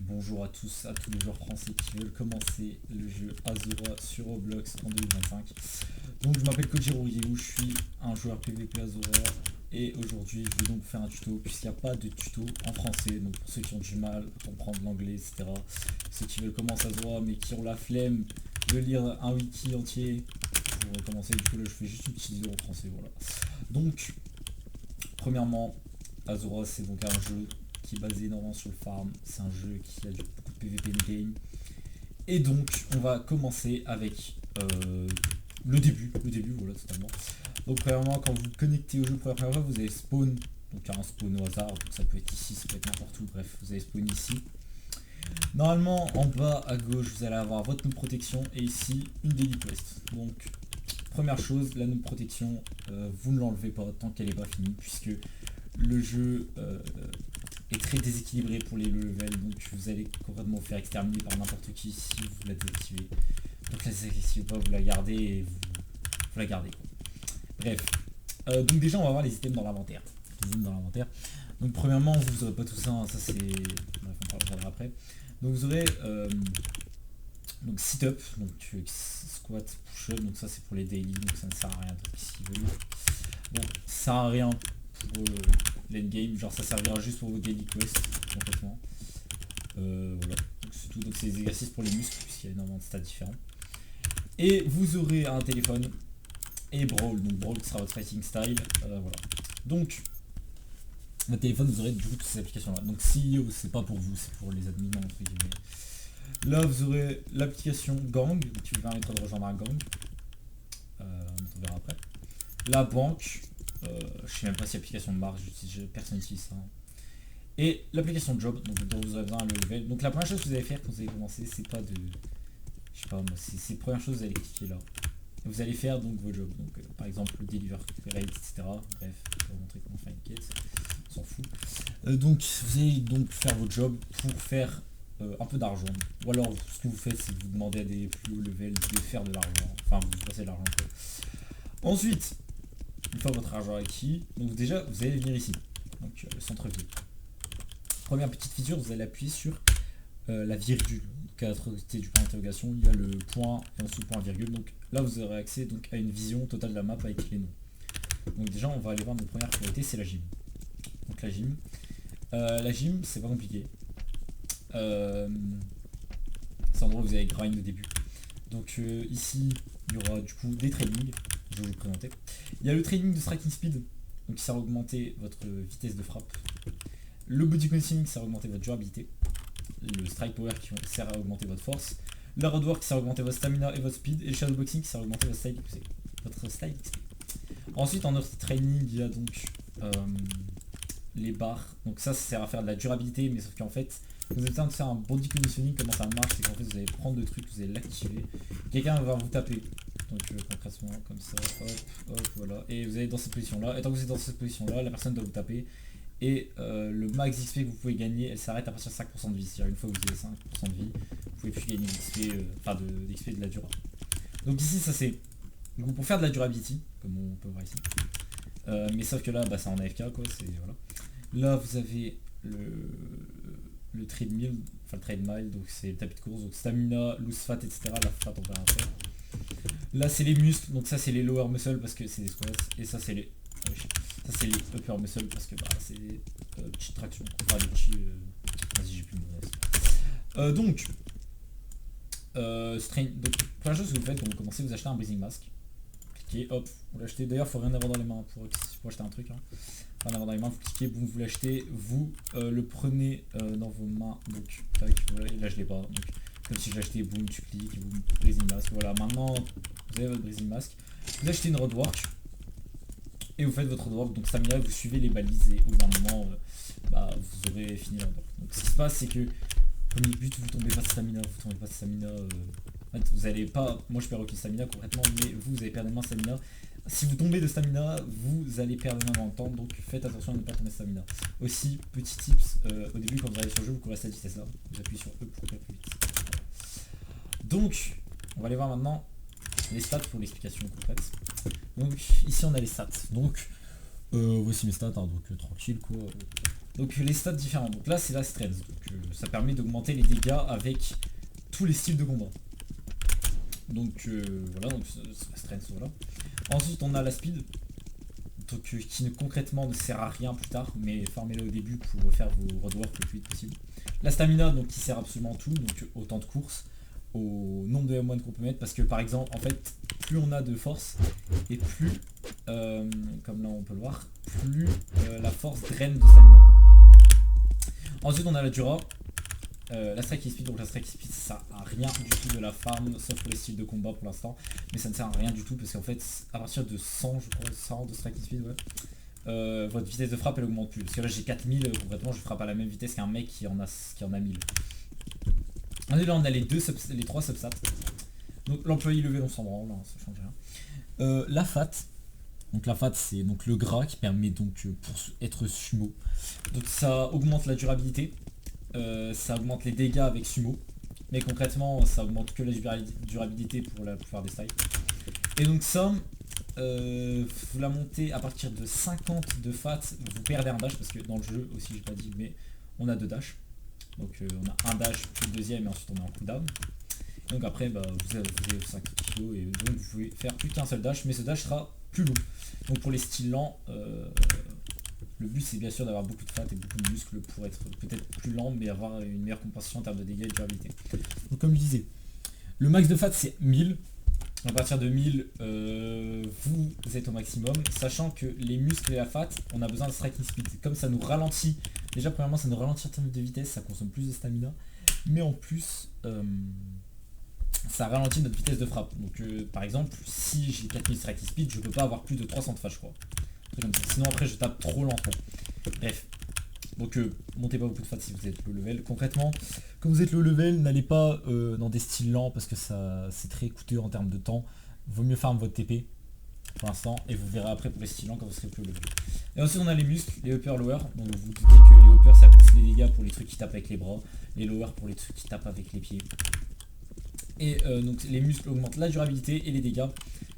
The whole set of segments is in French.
bonjour à tous les joueurs français qui veulent commencer le jeu Azura sur Roblox en 2025. Donc je m'appelle Kojiro Ryegu, je suis un joueur PVP Azura et aujourd'hui je vais donc faire un tuto puisqu'il n'y a pas de tuto en français. Donc pour ceux qui ont du mal à comprendre l'anglais, etc. Ceux qui veulent commencer Azura mais qui ont la flemme de lire un wiki entier pour commencer, du coup là je fais juste une petite vidéo en français, voilà. Donc premièrement, Azura c'est donc un jeu qui est basé énormément sur le farm, c'est un jeu qui a beaucoup de PVP in-game. Et donc on va commencer avec le début, voilà totalement. Donc premièrement quand vous vous connectez au jeu pour la première fois, vous allez spawn, donc il y a un spawn au hasard, donc ça peut être ici, ça peut être n'importe où, bref, vous allez spawn ici. Normalement en bas à gauche vous allez avoir votre nœud de protection et ici une daily quest. Donc première chose, la nœud de protection, vous ne l'enlevez pas tant qu'elle n'est pas finie puisque le jeu est très déséquilibré pour les levels, donc vous allez complètement vous faire exterminer par n'importe qui si vous la désactivez. Donc la désactivez pas, vous la gardez et vous la gardez quoi. Bref, donc déjà on va voir les items dans l'inventaire. Donc premièrement vous aurez pas tout ça, hein, ça c'est... Bref, on parlera après. Donc vous aurez donc sit-up, donc squat, push-up, donc ça c'est pour les daily, donc ça ne sert à rien. Donc ici, bon, ça sert à rien pour l'endgame, genre ça servira juste pour vos daily quests complètement. Voilà, donc c'est tout, donc c'est des exercices pour les muscles puisqu'il y a énormément de stats différents. Et vous aurez un téléphone et Brawl, donc Brawl qui sera votre fighting style, voilà. Donc votre téléphone vous aurez du coup toutes ces applications là. Donc CEO c'est pas pour vous, c'est pour les admins entre guillemets. Là vous aurez l'application Gang qui vous permettra de rejoindre un gang, on verra après. La banque, je sais même pas si l'application marche, personne n'utilise ça. Et l'application Job, donc dont vous aurez besoin à le level. Donc la première chose que vous allez faire quand vous allez commencer, c'est pas de... Je sais pas moi, c'est la première chose, vous allez cliquer là. Et vous allez faire donc vos jobs, donc par exemple le deliver rate, etc. Bref, je vais vous montrer comment faire une quête, on s'en fout. Donc vous allez donc faire vos jobs pour faire un peu d'argent. Ou alors ce que vous faites, c'est que vous demandez à des plus hauts levels de faire de l'argent. Enfin vous passez de l'argent quoi. Ensuite, une fois votre argent acquis, donc déjà vous allez venir ici, donc le centre-ville. Première petite feature, vous allez appuyer sur la virgule. Donc à la côté du point d'interrogation, il y a le point et ensuite le point virgule. Donc là vous aurez accès donc à une vision totale de la map avec les noms. Donc déjà on va aller voir notre première priorité, c'est la gym. Donc la gym c'est pas compliqué. C'est en gros vous avez grind au début. Donc ici il y aura du coup des trainings, je vais vous présenter. Il y a le training de striking speed, donc qui sert à augmenter votre vitesse de frappe. Le body conditioning qui sert à augmenter votre durabilité. Le strike power qui sert à augmenter votre force. Le roadwork qui sert à augmenter votre stamina et votre speed. Et le shadowboxing qui sert à augmenter votre style XP. Ensuite en notre training il y a donc les barres. Donc ça sert à faire de la durabilité, mais sauf qu'en fait vous êtes en train de faire un body conditioning. Comment ça marche, c'est qu'en fait vous allez prendre le truc, vous allez l'activer, quelqu'un va vous taper, donc concrètement comme ça, hop, voilà, et vous allez dans cette position là, et tant que vous êtes dans cette position là, la personne doit vous taper, et le max d'XP que vous pouvez gagner, elle s'arrête à partir de 5% de vie, c'est-à-dire une fois que vous avez 5% de vie, vous pouvez plus gagner d'XP, d'XP de la dura. Donc ici ça c'est, du coup pour faire de la durability, comme on peut voir ici, mais sauf que là bah, c'est en AFK quoi, c'est voilà. Là vous avez le treadmill, enfin le treadmill, donc c'est le tapis de course, donc stamina, loose fat, etc. La fat on verra après. Là c'est les muscles, donc ça c'est les lower muscle parce que c'est des squats, et ça c'est les upper muscle parce que bah, c'est des petites tractions, enfin des petits... Vas-y j'ai plus le mot. Donc première chose que vous faites quand vous commencez, vous achetez un breathing mask. Cliquez, hop, vous l'achetez, d'ailleurs faut rien avoir dans les mains pour acheter un truc, hein. Rien avoir dans les mains, vous cliquez, boum, vous l'achetez, vous le prenez dans vos mains, donc tac, voilà, et là je l'ai pas, donc comme si je l'achetais, boum, tu cliques, boum, breathing mask, voilà, maintenant vous avez votre breathing mask, vous achetez une roadwork, et vous faites votre roadwork, donc stamina, vous suivez les balises, et au bout d'un moment, bah, vous aurez fini la roadwork. Donc ce qui se passe, c'est que, premier but, vous tombez pas de stamina, en fait, vous allez pas, moi je perds aucune stamina concrètement, mais vous allez perdre énormément de stamina. Si vous tombez de stamina, vous allez perdre énormément de temps, donc faites attention à ne pas tomber de stamina. Aussi, petit tips, au début quand vous arrivez sur le jeu, vous courez à cette vitesse là, vous appuyez sur E pour courir plus vite. Donc, on va aller voir maintenant les stats pour l'explication complète. Donc ici on a les stats, donc voici mes stats, hein, donc tranquille quoi. Donc les stats différents. Donc là c'est la strength. Donc ça permet d'augmenter les dégâts avec tous les styles de combat. Donc voilà, donc c'est la strength, voilà. Ensuite on a la speed. Donc qui concrètement ne sert à rien plus tard, mais farmez-le au début pour faire vos roadwork le plus vite possible. La stamina, donc qui sert absolument à tout, donc au temps de course, au nombre de M1 qu'on peut mettre, parce que par exemple, en fait, plus on a de force, et plus, comme là on peut le voir, plus la force draine de stamina. Ensuite on a la Dura, la Strike Speed, donc la Strike Speed ça sert à rien du tout de la farm, sauf pour les styles de combat pour l'instant, mais ça ne sert à rien du tout parce qu'en fait, à partir de 100, je crois, 100 de Strike Speed, ouais, votre vitesse de frappe elle augmente plus. Parce que là j'ai 4000, concrètement je frappe à la même vitesse qu'un mec qui en a 1000. Ensuite là on a les 3 substats. Donc l'employé level on s'en branle, hein, ça change rien. La FAT. Donc la FAT c'est donc le gras qui permet donc pour être sumo. Donc ça augmente la durabilité. Ça augmente les dégâts avec sumo, mais concrètement ça augmente que la durabilité pour la plupart des styles. Et donc ça, vous la montez à partir de 50 de fat, vous perdez un dash, parce que dans le jeu aussi j'ai pas dit, mais on a 2 dash. Donc on a un dash puis le deuxième et ensuite on est en cooldown. Donc après vous avez 5 kg et donc vous pouvez faire plus qu'un seul dash, mais ce dash sera plus long. Donc pour les styles lents, le but c'est bien sûr d'avoir beaucoup de fat et beaucoup de muscles pour être peut-être plus lent mais avoir une meilleure compensation en termes de dégâts et de durabilité. Donc comme je disais, le max de fat c'est 1000. À partir de 1000, vous êtes au maximum, sachant que les muscles et la fat, on a besoin de striking speed. Comme ça nous ralentit, déjà premièrement ça nous ralentit en termes de vitesse, ça consomme plus de stamina, mais en plus ça ralentit notre vitesse de frappe. Donc par exemple, si j'ai 4000 striking speed, je peux pas avoir plus de 300 de fat je crois. Comme ça. Sinon après je tape trop lentement. Bref. Donc montez pas beaucoup de fat si vous êtes low level. Concrètement, quand vous êtes low level, n'allez pas dans des styles lents parce que ça c'est très coûteux en termes de temps. Vaut mieux farm votre TP pour l'instant et vous verrez après pour les styles lents quand vous serez plus low level. Et ensuite on a les muscles, les upper lower. Donc vous doutez que les upper ça booste les dégâts pour les trucs qui tapent avec les bras, les lower pour les trucs qui tapent avec les pieds. Et donc les muscles augmentent la durabilité et les dégâts,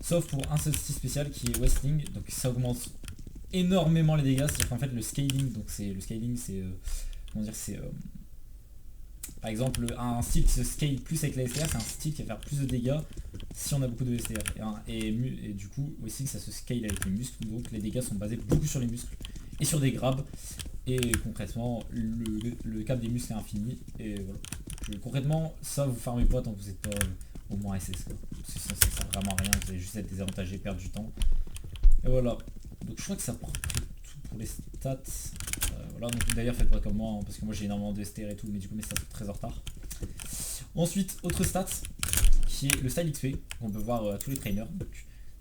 sauf pour un seul style spécial qui est Wrestling. Donc ça augmente énormément les dégâts, c'est-à-dire qu'en fait le scaling, donc c'est le scaling c'est comment dire, c'est par exemple un style qui se scale plus avec la STR, c'est un style qui va faire plus de dégâts si on a beaucoup de STR et du coup aussi ça se scale avec les muscles, donc les dégâts sont basés beaucoup sur les muscles et sur des grabs et concrètement le cap des muscles est infini et voilà. Concrètement ça vous farmez pas tant que vous n'êtes pas au moins SS quoi, c'est censé ça vraiment rien, vous allez juste être désavantagé, perdre du temps et voilà. Donc je crois que ça prend tout pour les stats. Voilà, donc d'ailleurs faites pas comme moi hein, parce que moi j'ai énormément de STR et tout, mais du coup mes stats sont très en retard. Ensuite, autre stat qui est le style XP, on peut voir tous les trainers.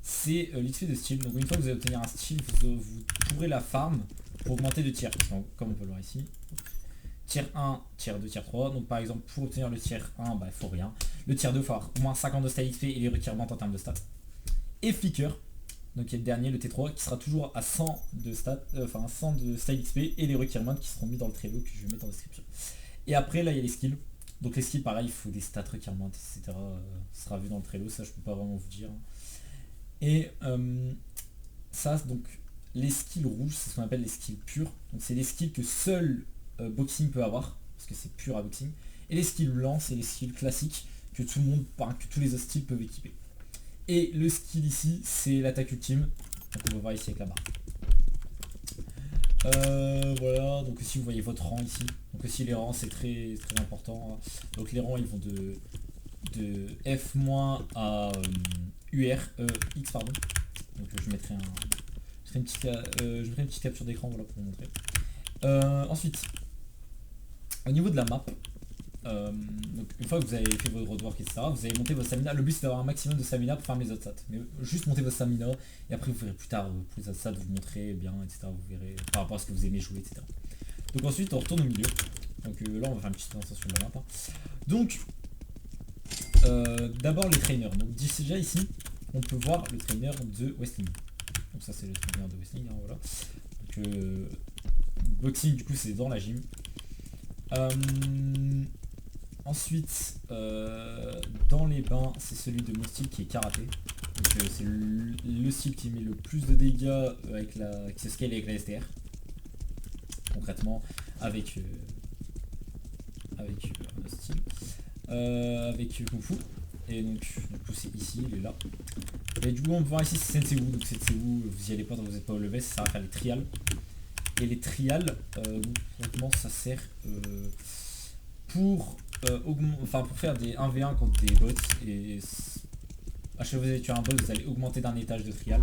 C'est l'XP de style. Donc une fois que vous allez obtenir un style, vous pourrez la farm pour augmenter de tiers. Comme on peut le voir ici. Tier 1, tier 2, tier 3. Donc par exemple pour obtenir le tier 1, bah il faut rien. Le tier 2, il faut avoir au moins 50 de style XP et les requirements en termes de stats. Et Flicker. Donc il y a le dernier, le T3, qui sera toujours à 100 de stats, enfin 100 de style XP et les requirements qui seront mis dans le Trello que je vais mettre en description. Et après là il y a les skills. Donc les skills pareil, il faut des stats requirements, etc. Ça sera vu dans le Trello, ça je peux pas vraiment vous dire. Et ça donc les skills rouges, c'est ce qu'on appelle les skills purs. Donc c'est les skills que seul boxing peut avoir, parce que c'est pur à boxing. Et les skills blancs, c'est les skills classiques que tout le monde, que tous les autres styles peuvent équiper. Et le skill ici, c'est l'attaque ultime. Donc on va voir ici avec la barre. Voilà, donc ici vous voyez votre rang ici. Donc ici les rangs c'est très important. Donc les rangs ils vont de F- à UR, X pardon. Donc je mettrai une petite capture d'écran voilà, pour vous montrer. Ensuite, au niveau de la map, donc une fois que vous avez fait votre roadwork etc, vous allez monter votre stamina. Le but c'est d'avoir un maximum de stamina pour faire les autres stats, mais juste monter votre stamina et après vous verrez plus tard pour les autres stats vous montrez bien etc, vous verrez par rapport à ce que vous aimez jouer etc. Donc ensuite on retourne au milieu, donc là on va faire une petite présentation de la map hein. Donc d'abord les trainers, donc déjà ici on peut voir le trainer de Wrestling, donc ça c'est le trainer de Wrestling hein, voilà. Donc boxing du coup c'est dans la gym. Ensuite, dans les bains, c'est celui de mon style qui est karaté. Donc c'est le style qui met le plus de dégâts avec qui se scale avec la STR. concrètement avec un style, avec Kung Fu. Et donc du coup c'est ici, il est là. Et du coup on peut voir ici c'est Sensei Wu, donc Sensei Wu, vous y allez pas tant que vous n'êtes pas au level, ça sert à faire les trials. Et les trials, concrètement ça sert pour faire des 1v1 contre des bots. Et à chaque fois que vous allez tuer un bot, vous allez augmenter d'un étage de trial.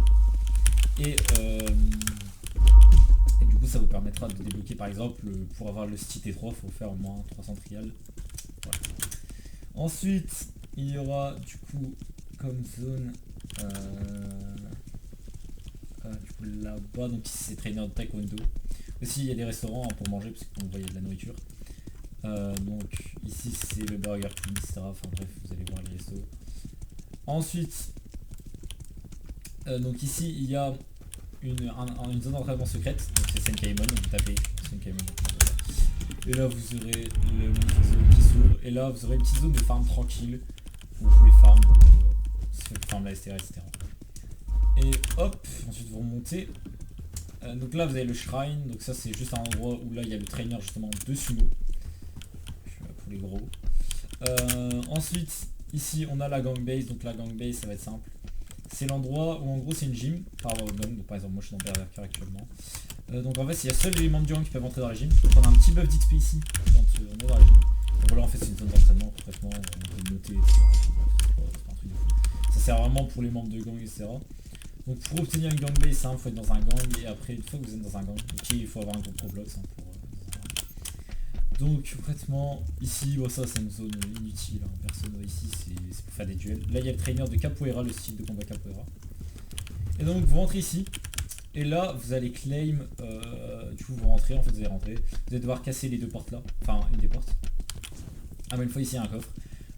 Et du coup ça vous permettra de débloquer par exemple, pour avoir le style T3, il faut faire au moins 300 trials. Voilà. Ensuite il y aura du coup comme zone du coup là-bas, donc ici c'est trainer de taekwondo. Aussi il y a des restaurants pour manger parce qu'on voit il y a de la nourriture. Donc ici c'est le Burger King, etc. Enfin bref, vous allez voir les restos. Ensuite, donc ici il y a une zone d'entraînement secrète, donc c'est Senkaimon, donc vous tapez Senkaimon. Et là vous aurez le magnifique zone qui s'ouvre, et là vous aurez une petite zone de farm tranquille, où vous pouvez farm, la STR, etc. Et hop, ensuite vous remontez. Donc là vous avez le shrine, donc ça c'est juste un endroit où là il y a le trainer justement de sumo, pour les gros. Ensuite ici on a la gang base, donc la gang base ça va être simple. C'est l'endroit où en gros c'est une gym par rapport au gang, donc par exemple moi je suis dans Berserker actuellement. Donc en fait il y a seuls les membres du gang qui peuvent entrer dans la gym, donc on a un petit buff d'XP ici quand on est dans la gym. Donc voilà en fait c'est une zone d'entraînement, concrètement on peut noter, etc. C'est pas un truc de fou. Ça sert vraiment pour les membres de gang, etc. Donc pour obtenir une gang base, il faut être dans un gang, et après une fois que vous êtes dans un gang, ok il faut avoir un groupe Roblox donc concrètement ici bon, ça c'est une zone inutile, hein. Personne va ici, c'est pour faire des duels. Là il y a le trainer de capoeira, le style de combat capoeira. Et donc vous rentrez ici, et là vous allez claim, du coup vous rentrez, en fait vous allez rentrer, vous allez devoir casser les deux portes là, enfin une des portes. Ah mais une fois ici il y a un coffre,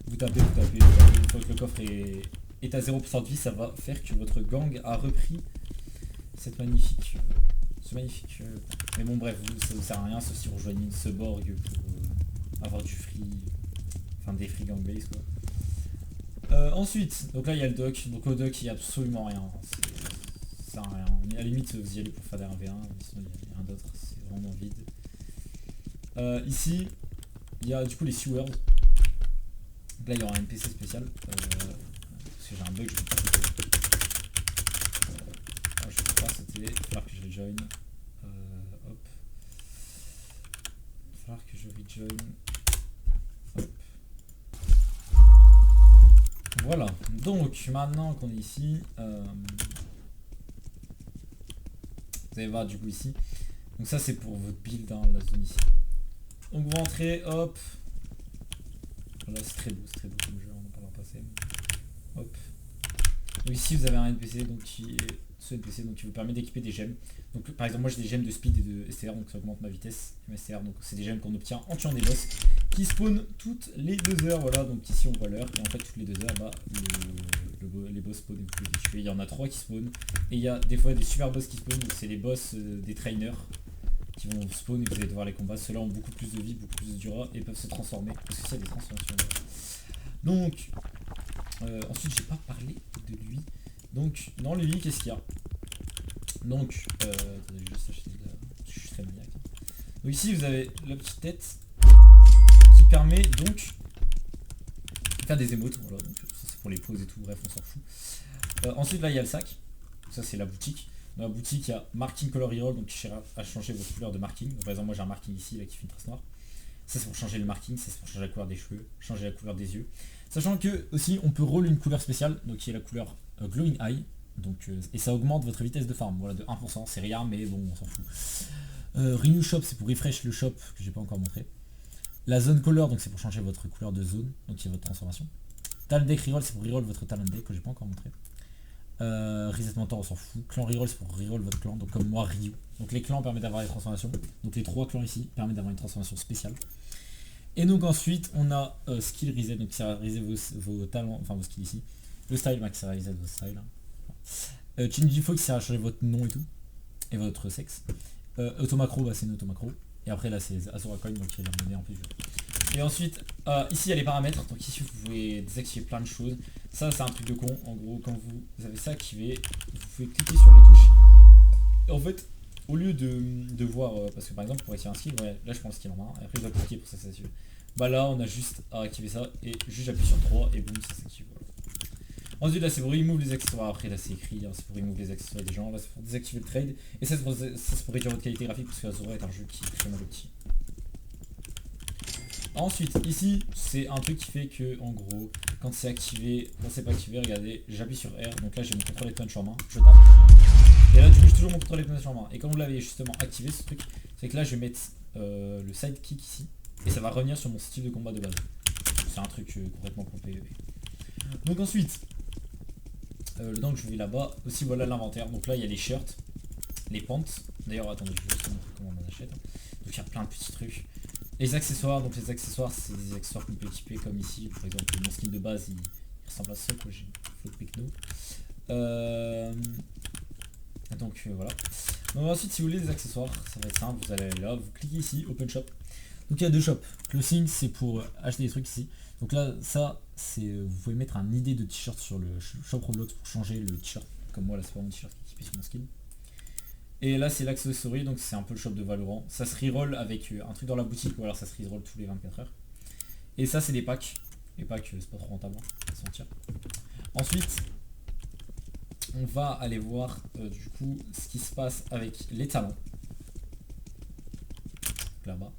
vous tapez, une fois que le coffre est à 0% de vie, ça va faire que votre gang a repris cette magnifique... mais bon bref, ça ne sert à rien sauf si vous rejoignez une Seborg pour avoir du free, enfin des free gang base quoi. Ensuite, donc là il y a le dock, donc au dock il n'y a absolument rien, ça sert à rien, mais à la limite vous y allez pour faire des 1v1, sinon il n'y a rien d'autre, c'est vraiment vide. Ici, il y a du coup les sewers, donc là il y aura un NPC spécial, parce que j'ai un bug, je peux pas sauter. Je peux pas sauter, il va falloir que je rejoin. Hop. Il va falloir que je rejoin. Hop. Voilà, donc maintenant qu'on est ici, vous allez voir du coup ici. Donc ça c'est pour votre build, hein, la zone ici. Donc vous rentrez, hop. Là c'est très beau comme jeu, on en parlera passer. Hop. Donc ici vous avez un NPC donc qui est ce NPC donc qui vous permet d'équiper des gemmes. Donc par exemple moi j'ai des gemmes de speed et de STR, donc ça augmente ma vitesse et ma STR, donc c'est des gemmes qu'on obtient en tuant des boss qui spawnent toutes les 2 heures. Voilà, donc ici on voit l'heure, et en fait toutes les 2 heures bah, les boss spawnent et vous pouvez les tuer. Il y en a 3 qui spawnent, et il y a des fois des super boss qui spawnent, donc c'est les boss des trainers qui vont spawn et vous allez devoir les combattre. Ceux-là ont beaucoup plus de vie, beaucoup plus de dura et peuvent se transformer, parce que c'est des transformations. Donc ensuite j'ai pas parlé de lui. Donc dans lui qu'est-ce qu'il y a? Donc attendez, je vais juste acheter je suis très maniaque. Donc ici vous avez la petite tête qui permet donc de faire des émotes, voilà, donc ça c'est pour les pauses et tout, bref on s'en fout. Ensuite là il y a le sac, ça c'est la boutique. Dans la boutique il y a marking color reroll, donc qui cherche à changer vos couleurs de marking. Donc, par exemple moi j'ai un marking ici là qui fait une trace noire. Ça c'est pour changer le marking, ça c'est pour changer la couleur des cheveux, changer la couleur des yeux. Sachant que aussi on peut roll une couleur spéciale, donc qui est la couleur glowing eye. Donc, et ça augmente votre vitesse de farm, voilà, de 1%, c'est rien mais bon on s'en fout. Renew shop c'est pour refresh le shop que j'ai pas encore montré. La zone color donc c'est pour changer votre couleur de zone, donc qui est votre transformation. Talent deck reroll c'est pour reroll votre talent deck que j'ai pas encore montré. Reset mentor on s'en fout. Clan reroll c'est pour reroll votre clan, donc comme moi Ryu. Donc les clans permettent d'avoir des transformations, donc les 3 clans ici permettent d'avoir une transformation spéciale. Et donc ensuite on a skill reset, donc qui sert à reset vos talents, enfin vos skills ici. Le style qui sert à reset vos styles. Change default qui sert à changer votre nom et tout, et votre sexe. Automacro, bah c'est une automacro. Et après là c'est Azura Coin, donc il y a la monnaie en plus. Et ensuite ici il y a les paramètres, donc ici vous pouvez désactiver plein de choses. Ça c'est un truc de con, en gros quand vous avez ça activé, vous pouvez cliquer sur les touches. Et en fait au lieu de voir, parce que par exemple pour activer un skill, ouais, là je prends le skill en main, et après je dois cliquer pour ça s'active. Bah là on a juste à activer ça, et juste j'appuie sur 3 et boum ça s'active. Voilà. Ensuite là c'est pour remove les accessoires, après là c'est écrit, hein, c'est pour remove les accessoires des gens, là c'est pour désactiver le trade, et ça c'est pour réduire votre qualité graphique parce que Azura est un jeu qui est très mal opti. Ensuite ici c'est un truc qui fait que en gros quand c'est activé, quand c'est pas activé, regardez, j'appuie sur R, donc là j'ai mon contrôle punch en main, je tape. Et là du coup j'ai toujours mon contrôle punch en main. Et quand vous l'avez justement activé ce truc, c'est que là je vais mettre le sidekick ici, et ça va revenir sur mon style de combat de base. C'est un truc complètement pour PvP. Donc ensuite, le temps que je vais là-bas, aussi voilà l'inventaire. Donc là il y a les shirts, les pants. D'ailleurs attendez, je vais juste vous montrer comment on en achète. Donc il y a plein de petits trucs. Les accessoires, donc les accessoires c'est des accessoires qu'on peut équiper comme ici. Par exemple mon skin de base il ressemble à ça quoi, j'ai Float Picno. Donc voilà. Donc ensuite si vous voulez des accessoires, ça va être simple, vous allez aller là, vous cliquez ici, Open Shop. Donc il y a deux shops. Le signe c'est pour acheter des trucs ici. Donc là ça c'est vous pouvez mettre un idée de t-shirt sur le shop Roblox pour changer le t-shirt. Comme moi là c'est pas mon t-shirt qui est équipé sur mon skin. Et là c'est l'accessory, donc c'est un peu le shop de Valorant. Ça se reroll avec un truc dans la boutique ou alors ça se reroll tous les 24 heures. Et ça c'est des packs. Les packs c'est pas trop rentable à sentir. Ensuite on va aller voir du coup ce qui se passe avec les talents. Là-bas.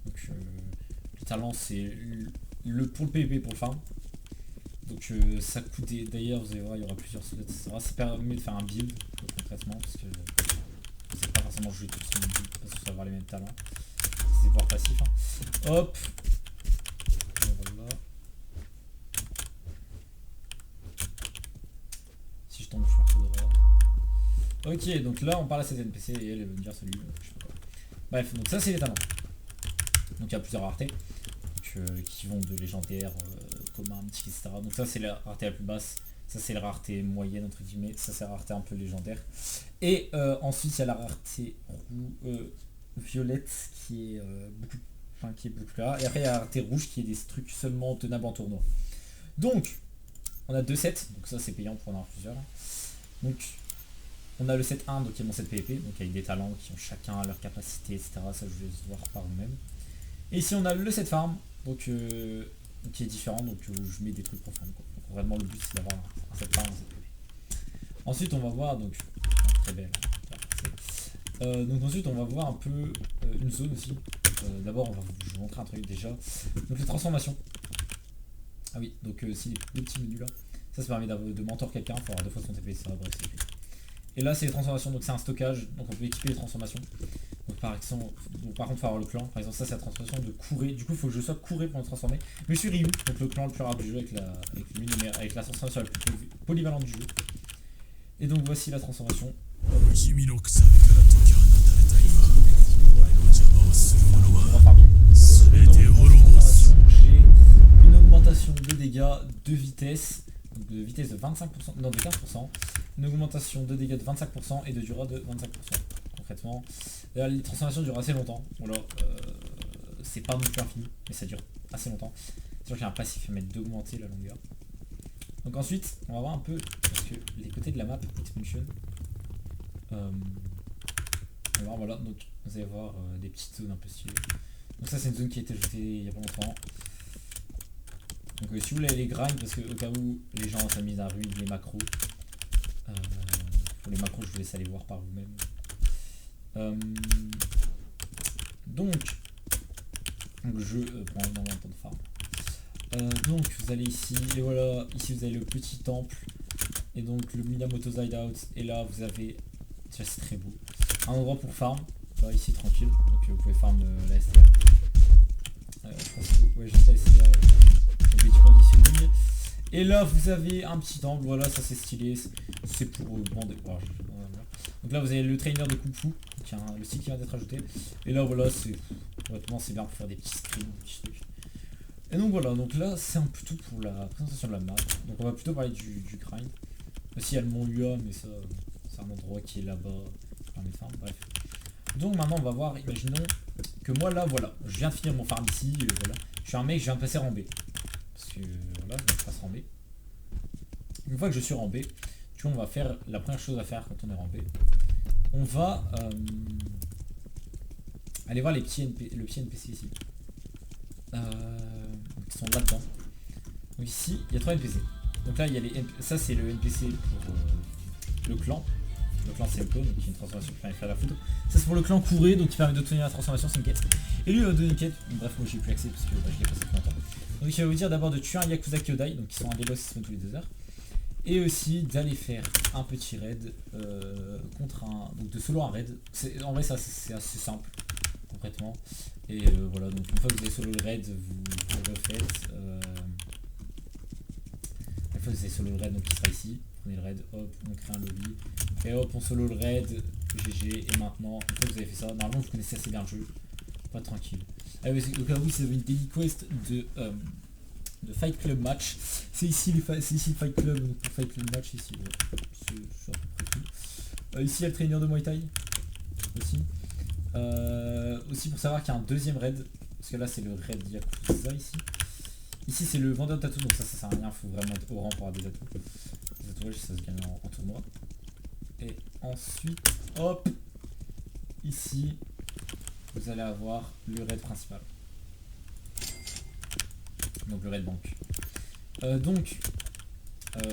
Donc les talents c'est pour le PvP pour le farm. Donc ça coûte d'ailleurs vous allez voir il y aura plusieurs slots etc. Ça permet de faire un build concrètement parce que c'est pas forcément jouer tout sur une build parce que ça va avoir les mêmes talents. C'est des pouvoirs passifs. Hein. Hop. Voilà. Si je tombe je suis de droit. Ok donc là on parle à cette NPC et elle va me dire salut, je sais pas quoi. Bref donc ça c'est les talents. Donc il y a plusieurs raretés qui vont de légendaire, commun, mythique, etc. Donc ça c'est la rareté la plus basse, ça c'est la rareté moyenne entre guillemets, ça c'est la rareté un peu légendaire. Et ensuite il y a la rareté violette qui est beaucoup plus rare. Et après il y a la rareté rouge qui est des trucs seulement tenables en tournoi. Donc on a deux sets, donc ça c'est payant pour en avoir plusieurs. Donc on a le set 1, donc qui est mon set PvP, donc avec des talents qui ont chacun leur capacité, etc. Ça je vous laisse voir par vous-même. Et ici on a le set farm, donc qui est différent, donc je mets des trucs pour farm. Donc vraiment le but c'est d'avoir un set farm, un set PvP. Ensuite on va voir, donc très belle. Donc ensuite on va voir un peu une zone aussi. D'abord je vais vous montrer un truc déjà. Donc les transformations. Ah oui, donc si le petit menu là, ça permet de mentor quelqu'un, il faut avoir 2 fois son TP, ça bref c'est fait. Et là c'est les transformations, donc c'est un stockage, donc on peut équiper les transformations. Donc par exemple, par contre il faut avoir le clan, par exemple ça c'est la transformation de courir, du coup il faut que je sois couré pour me transformer. Mais je suis Ryu, donc le clan le plus rare du jeu avec la transformation la plus polyvalente du jeu. Et donc voici la transformation. J'ai une augmentation de dégâts, de vitesse, donc de vitesse de 25%, non de 15%, une augmentation de dégâts de 25% et de durée de 25%. Concrètement, les transformations durent assez longtemps. Voilà, c'est pas non plus infini, mais ça dure assez longtemps. C'est sûr qu'il y a un passif qui permet d'augmenter la longueur. Donc ensuite, on va voir un peu, parce que les côtés de la map, Expansion, on va voir, voilà, donc vous allez voir des petites zones un peu stylées. Donc ça c'est une zone qui a été ajoutée il y a pas longtemps. Donc si vous voulez les grind, parce que au cas où les gens s'amusent à ruiner les macros, pour les macros je vous laisse aller voir par vous-même. Donc le jeu prend énormément de temps de farm. Donc vous allez ici, et voilà, ici vous avez le petit temple, et donc le Minamoto's Hideout, et là vous avez, c'est très beau, un endroit pour farm, là, ici tranquille, donc vous pouvez farm la STR. Je pense que, ouais, juste la STR, et là vous avez un petit temple, voilà, ça c'est stylé, c'est pour bander. Voilà. Donc là vous avez le trainer de Kung Fu, qui a le style qui vient d'être ajouté, et là voilà, c'est honnêtement c'est bien pour faire des petits screens, des petits trucs. Et donc voilà, donc là c'est un peu tout pour la présentation de la map. Donc on va plutôt parler du grind. Aussi il y a le mont Lua, mais ça c'est un endroit qui est là-bas, bref. Donc maintenant on va voir, imaginons que moi là voilà, je viens de finir mon farm ici, voilà. Je suis un mec, je viens de passer en B. Parce que voilà, je passe en B. Une fois que je suis en B, tu vois on va faire la première chose à faire quand on est en B. on va aller voir le petit NPC ici. Qui sont là-dedans. Donc ici, il y a 3 NPC. Donc là, il y a ça c'est le NPC pour le clan. Le clan c'est le clone, donc il y a une transformation qui permet de faire la photo. Ça c'est pour le clan couré, donc qui permet d'obtenir la transformation, c'est une quête. Et lui il va donner une quête, bref moi j'ai plus accès parce que je l'ai passé depuis longtemps. Donc il va vous dire d'abord de tuer un Yakuza Kyodai, donc qui sont un des boss qui se font tous les 2 heures. Et aussi d'aller faire un petit raid contre un... Donc de solo un raid. En vrai ça c'est assez simple, concrètement. Et voilà, donc une fois que vous avez solo le raid, vous refaites. Une fois que vous avez solo le raid, donc il sera ici. Prenez le raid, hop, on crée un lobby. Et hop, on solo le raid, GG. Et maintenant, une fois que vous avez fait ça, normalement vous connaissez assez bien le jeu. Pas tranquille. Ah oui, au cas où c'est une daily quest de Fight Club Match. C'est ici le Fight Club, donc pour Fight Club Match, ici. C'est à peu près tout. Ici il y a le trainer de Muay Thai. Aussi. Aussi pour savoir qu'il y a un deuxième raid. Parce que là c'est le raid Yakuza ici. Ici c'est le vendeur de tatous, donc ça sert à rien, faut vraiment être au rang pour avoir des tatous. Les tatouages ça se gagne en tournoi. Et ensuite, hop, ici, vous allez avoir le raid principal. Donc le raid banque.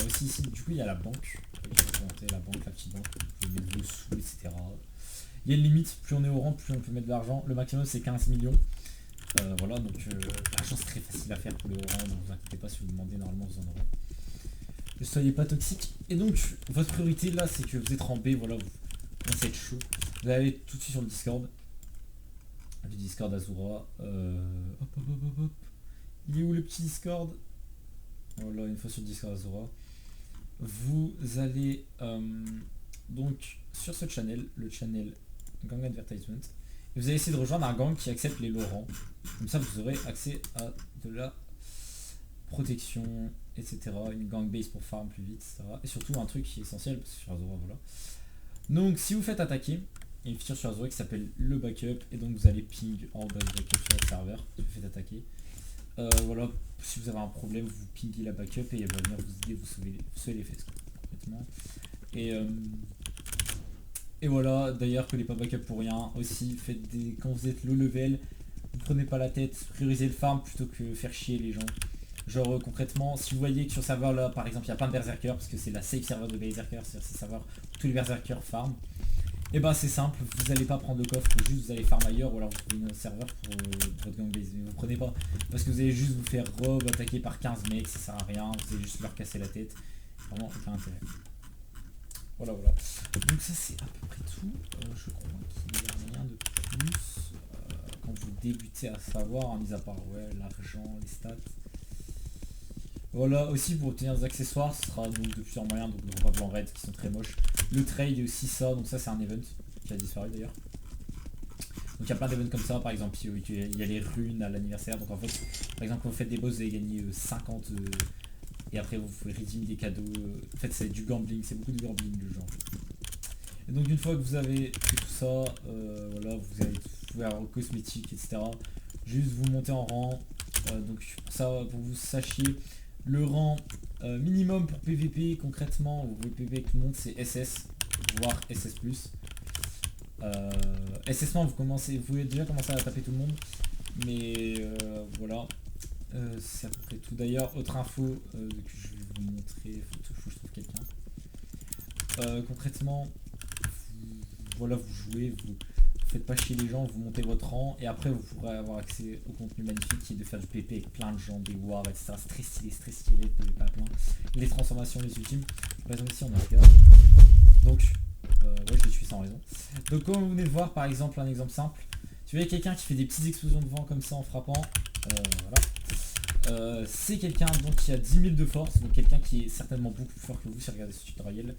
Aussi ici, du coup il y a la banque. La banque, la petite banque, vous pouvez mettre dessous, etc. Il y a une limite, plus on est au rang, plus on peut mettre de l'argent. Le maximum c'est 15 millions. Voilà, donc l'argent c'est très facile à faire pour les orangs, donc vous inquiétez pas si vous demandez, normalement vous en aurez. Ne soyez pas toxique. Et donc votre priorité là c'est que vous êtes en B, voilà, vous commencez à être chaud. Vous allez aller tout de suite sur le Discord. Du Discord Azura. Hop. Il est où le petit Discord? Voilà, une fois sur le Discord Azura. Vous allez donc sur ce channel, le channel Gang Advertisement. Vous allez essayer de rejoindre un gang qui accepte les Laurent. Comme ça, vous aurez accès à de la protection, etc. Une gang base pour farm plus vite, etc. Et surtout un truc qui est essentiel, parce que sur Azura, voilà. Donc, si vous faites attaquer, il y a une feature sur Azura qui s'appelle le backup. Et donc, vous allez ping en base backup sur le serveur si vous faites attaquer. Voilà, si vous avez un problème, vous pingez la backup et elle va venir vous aider, vous sauver les fesses, complètement. Et voilà, d'ailleurs que les pas backup pour rien aussi, quand vous êtes low level, vous prenez pas la tête, priorisez le farm plutôt que faire chier les gens. Genre concrètement, si vous voyez que sur ce serveur là, par exemple, il n'y a pas de berserker, parce que c'est la safe serveur de berserker, c'est-à-dire c'est serveur où tous les berserkers farm, et ben c'est simple, vous n'allez pas prendre le coffre, juste vous allez farm ailleurs, ou alors vous trouvez un serveur pour votre gang base. Mais vous prenez pas, parce que vous allez juste vous faire rob, attaquer par 15 mecs, ça sert à rien, vous allez juste leur casser la tête, vraiment aucun intérêt. Voilà. Donc ça c'est à peu près tout. Je crois qu'il n'y a rien de plus quand vous débutez à savoir, mis à part l'argent, les stats. Voilà, aussi pour obtenir des accessoires, ce sera donc de plusieurs moyens, donc le roi blanc raid qui sont très moches. Le trade est aussi ça, donc ça c'est un event qui a disparu d'ailleurs. Donc il y a plein d'events comme ça, par exemple il y a les runes à l'anniversaire, donc en fait, par exemple quand vous faites des boss vous allez gagner 50... et après vous pouvez redeem des cadeaux. En fait c'est du gambling, c'est beaucoup de gambling le jeu en fait. Et donc une fois que vous avez fait tout ça, voilà, vous allez pouvoir aux cosmétiques, etc. Juste vous montez en rang. Donc ça, pour que vous sachiez, le rang minimum pour PVP, concrètement, vous pouvez PVP avec tout le monde, c'est SS, voire SS+. SS-ment, vous pouvez déjà commencer à taper tout le monde. Mais voilà. C'est à peu près tout. D'ailleurs, autre info que je vais vous montrer, faut que je trouve quelqu'un. Concrètement, voilà, vous jouez, vous faites pas chier les gens, vous montez votre rang et après vous pourrez avoir accès au contenu magnifique qui est de faire du PP avec plein de gens, des wars, etc. C'est très stylé, PVP à plein. Les transformations, les ultimes. Par exemple ici on a un gars. Donc, ouais, je les suis sans raison. Donc comme vous venez de voir, par exemple, un exemple simple. Si vous voyez quelqu'un qui fait des petites explosions de vent comme ça en frappant, voilà. C'est quelqu'un qui a 10 000 de force, donc quelqu'un qui est certainement beaucoup plus fort que vous si vous regardez ce tutoriel.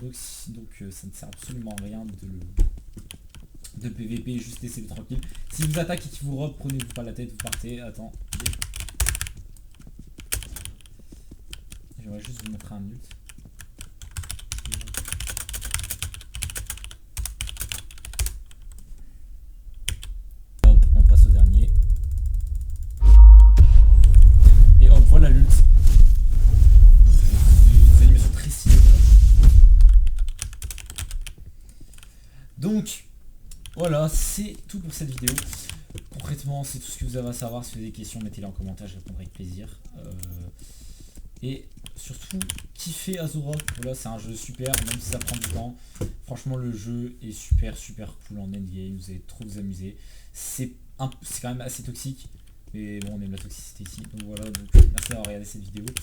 Donc ça ne sert absolument à rien de PVP, juste laissez-le tranquille. Si vous attaque et qu'il vous robe, prenez-vous pas la tête, vous partez. Attends. J'aimerais juste vous montrer un ult. Hop, on passe au dernier. Et hop, voilà l'ult. Les animations très stylées. voilà, c'est tout pour cette vidéo. Concrètement, c'est tout ce que vous avez à savoir. Si vous avez des questions, mettez-les en commentaire, je répondrai avec plaisir. Et surtout, kiffez Azura. Voilà, c'est un jeu super, même si ça prend du temps. Franchement, le jeu est super cool en endgame. Vous allez trop vous amuser. C'est quand même assez toxique. Mais bon, on aime la toxicité ici. Donc voilà, donc merci d'avoir regardé cette vidéo.